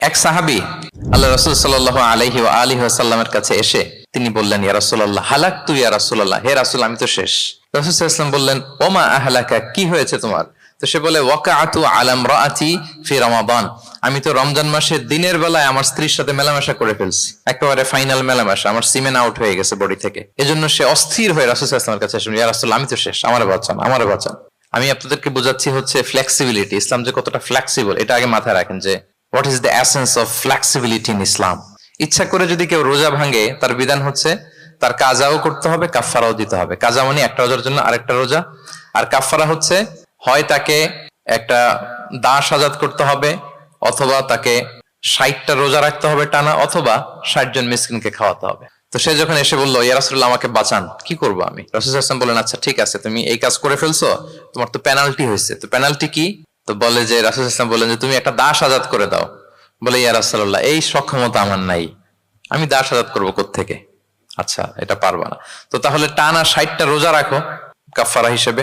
এক সাহাবী আল্লাহ রাসূল সাল্লাল্লাহু আলাইহি ওয়া আলিহি ওয়াসাল্লামের কাছে এসে তিনি বললেন, ইয়া রাসূলুল্লাহ হালাকতু ইয়া রাসূলুল্লাহ, হে রাসূল আমি তো শেষ। রাসূল সাল্লাল্লাহু আলাইহি ওয়াসাল্লাম বললেন, ওমা আহলাকা, কি হয়েছে তোমার? তো সে বলে, ওয়াকাআতু আলা ইমরাআতি ফি রমাদান, আমি তো রমজান মাসের দিনের বেলায় আমার স্ত্রীর সাথে মেলামেশা করে ফেলছি, একেবারে ফাইনাল মেলামেশা, আমার সিমেন আউট হয়ে গেছে বডি থেকে। এজন্য সে অস্থির হয়ে রাসূল সাল্লাল্লাহু আলাইহি ওয়াসাল্লামের কাছে এসে, ইয়া রাসূল আমি তো শেষ, আমারে বাঁচান, আমারে বাঁচান। আমি আপনাদেরকে বোঝাচ্ছি হচ্ছে ফ্লেক্সিবিলিটি, ইসলাম যে কতটা ফ্লেক্সিবল এটা আগে মাথায় রাখেন, যে what is the essence of flexibility in Islam. ইচ্ছা করে যদি কেউ রোজা ভাঙে, তার বিধান হচ্ছে তার কাজাও করতে হবে, কাফফারাও দিতে হবে। কাজা মানে একটা রোজার জন্য আরেকটা রোজা, আর কাফফারা হচ্ছে হয় তাকে একটা দাস আজাদ করতে হবে, অথবা তাকে 60টা রোজা রাখতে হবে টানা, অথবা 60 জন মিসকিনকে খাওয়াতে হবে। তো সে যখন এসে বললো, ইয়া রাসূলুল্লাহ আমাকে বাঁচান, কি করবো আমি? রাসূল সাল্লাল্লাহু আলাইহি ওয়াসাল্লাম বললেন, আচ্ছা ঠিক আছে, তুমি এই কাজ করে ফেলছো, তোমার তো পেনাল্টি হয়েছে। তো পেনাল্টি কি? তো বলে যে, রাসূল সাল্লাল্লাহু আলাইহি ওয়াসাল্লাম বললেন যে তুমি একটা দাস আজাদ করে দাও। বলে, ইয়া রাসূলুল্লাহ এই সক্ষমতা আমার নাই, আমি দাস আজাদ করবো কোত্থেকে? আচ্ছা এটা পারবা না, তো তাহলে টানা 60টা রোজা রাখো কাফফারা হিসেবে,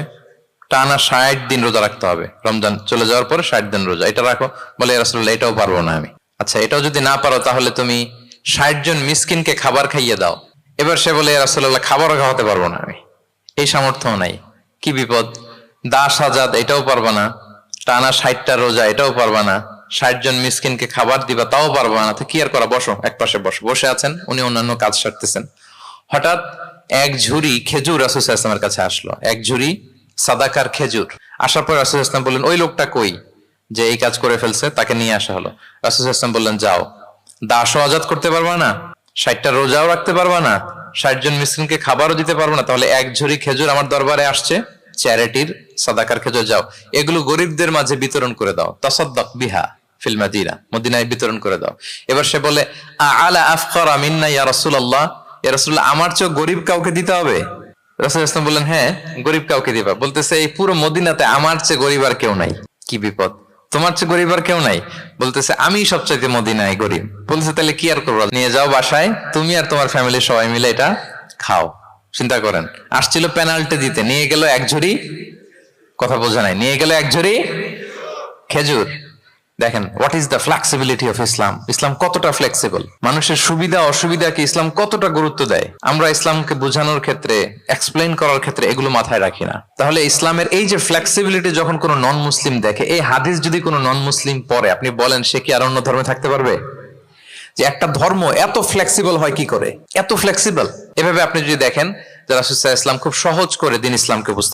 টানা 60 দিন রোজা রাখতে হবে, রমজান চলে যাওয়ার পরে 60 দিন রোজা, এটা রাখো। বলে, ইয়া রাসূলুল্লাহ এটাও পারবো না আমি। আচ্ছা এটাও যদি না পারো, তাহলে তুমি 60 জন মিসকিনকে খাবার খাইয়ে দাও। এবার সে বলে, ইয়া রাসূলুল্লাহ খাবারও খাওয়াতে পারবো না আমি, এই সামর্থ্য নাই। কি বিপদ! দাস আজাদ এটাও পারবা না, টানা 60টা রোজা এটাও পারবা না, 60 জন মিসকিনকে খাবার দিবা তাও পারবা না। তো কি আর করা, বসো এক পাশে বসো। বসে আছেন, উনি অন্যান্য কাজ সারতেছেন। হঠাৎ এক ঝুড়ি খেজুর রাসূল সাল্লাল্লাহু আলাইহি ওয়াসাল্লামের কাছে আসলো, এক ঝুড়ি সাদাকার খেজুর। আসার পর রাসূল সাল্লাল্লাহু আলাইহি ওয়াসাল্লাম বললেন, ওই লোকটা কই যে এই কাজ করে ফেলছে? তাকে নিয়ে আসা হলো। রাসূল সাল্লাল্লাহু আলাইহি ওয়াসাল্লাম বললেন, যাও, দাসও আজাদ করতে পারবা না, 60টা রোজাও রাখতে পারবা না, 60 জন মিসকিনকে খাবারও দিতে পারবো না, তাহলে এক ঝুড়ি খেজুর আমার দরবারে আসছে, চ্যারিটির সাদাকার খেজুর, যাও এগুলো গরিবদের মাঝে বিতরণ করে দাও, তাসাদ্দাক বিহা ফিল মাদিনা, মদিনায় বিতরণ করে দাও। এবার সে বলে, আলা আফকারা মিন্না ইয়া রাসূলুল্লাহ, ইয়া রাসূলুল্লাহ আমার চেয়ে গরিব কাউকে দিতে হবে? রাসূল সাল্লাল্লাহু আলাইহি ওয়াসাল্লাম বললেন, হ্যাঁ গরিব কাউকে দিবা। বলতেছে, এই পুরো মদিনাতে আমার চেয়ে গরিব আর কেউ নাই। কি বিপদ! তোমার চেয়ে গরিব আর কেউ নাই? বলতেছে, আমি সবচাইতে মদিনায় গরিব। বলতেছে, তাহলে কি আর করবো, নিয়ে যাও বাসায়, তুমি আর তোমার ফ্যামিলির সবাই মিলে এটা খাও। চিন্তা করেন, আসছিল পেনাল্টি দিতে, নিয়ে গেল এক ঝুড়ি, কথা বোঝা নাই, নিয়ে গেল এক ঝুড়ি খেজুর। দেখেন what is the flexibility of Islam. Islam কতটা ফ্লেক্সিবল, মানুষের সুবিধা অসুবিধাকে ইসলাম কতটা গুরুত্ব দেয়। আমরা ইসলামকে বোঝানোর ক্ষেত্রে, এক্সপ্লেইন করার ক্ষেত্রে এগুলো মাথায় রাখি না। তাহলে ইসলামের এই যে ফ্লেক্সিবিলিটি যখন কোনো নন মুসলিম দেখে, এই হাদিস যদি কোনো নন মুসলিম পড়ে, আপনি বলেন সে কি আর অন্য ধর্মে থাকতে পারবে? যে একটা ধর্ম এত ফ্লেক্সিবল হয় কি করে, এত ফ্লেক্সিবল? এভাবে আপনি যদি দেখেন যে রাসূল সাল্লাল্লাহু আলাইহি ওয়াসাল্লাম খুব সহজ করে দিন ইসলামকে বুঝতে